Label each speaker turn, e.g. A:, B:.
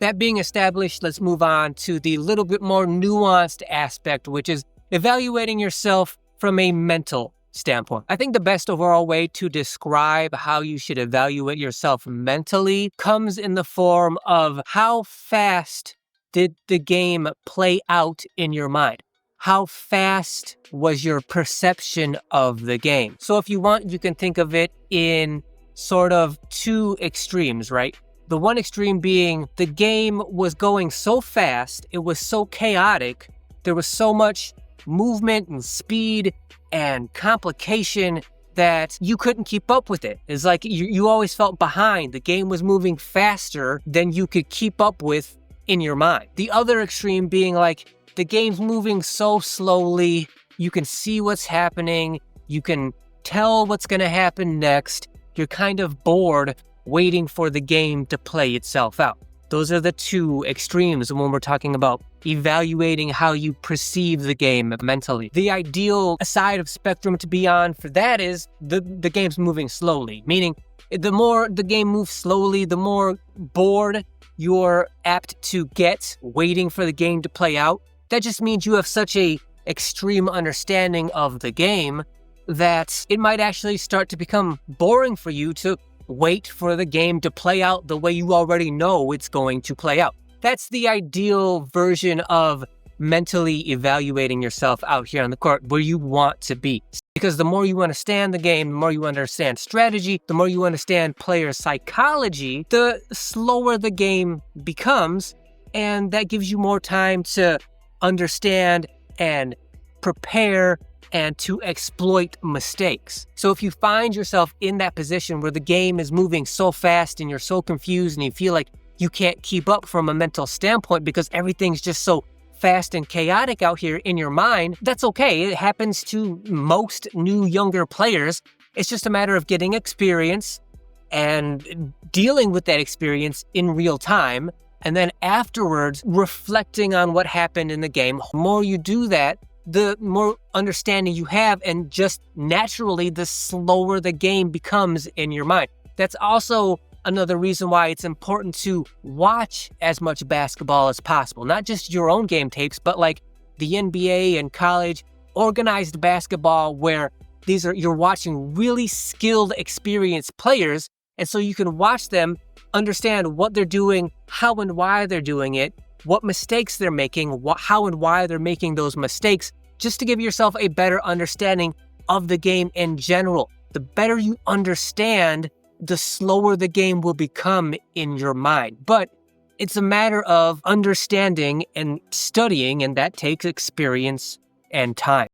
A: That being established, let's move on to the little bit more nuanced aspect, which is evaluating yourself from a mental standpoint. I think the best overall way to describe how you should evaluate yourself mentally comes in the form of how fast did the game play out in your mind? How fast was your perception of the game? So if you want, you can think of it in sort of two extremes, right? The one extreme being the game was going so fast, it was so chaotic, there was so much movement and speed and complication that you couldn't keep up with it. It's like you always felt behind. The game was moving faster than you could keep up with in your mind. The other extreme being like the game's moving so slowly, you can see what's happening, you can tell what's going to happen next, you're kind of bored waiting for the game to play itself out. Those are the two extremes when we're talking about evaluating how you perceive the game mentally. The ideal side of spectrum to be on for that is the game's moving slowly, meaning the more the game moves slowly, the more bored you're apt to get waiting for the game to play out. That just means you have such a extreme understanding of the game that it might actually start to become boring for you to wait for the game to play out the way you already know it's going to play out. That's the ideal version of mentally evaluating yourself out here on the court, where you want to be. Because the more you understand the game, the more you understand strategy, the more you understand player psychology, the slower the game becomes, and that gives you more time to understand and prepare and to exploit mistakes. So if you find yourself in that position where the game is moving so fast and you're so confused and you feel like you can't keep up from a mental standpoint because everything's just so fast and chaotic out here in your mind, that's okay. It happens to most new younger players. It's just a matter of getting experience and dealing with that experience in real time, and then afterwards reflecting on what happened in the game. The more you do that, the more understanding you have, and just naturally the slower the game becomes in your mind. That's also another reason why it's important to watch as much basketball as possible. Not just your own game tapes, but like the NBA and college organized basketball, where you're watching really skilled, experienced players, and so you can watch them, understand what they're doing, how and why they're doing it, what mistakes they're making, how and why they're making those mistakes, just to give yourself a better understanding of the game in general. The better you understand, the slower the game will become in your mind. But it's a matter of understanding and studying, and that takes experience and time.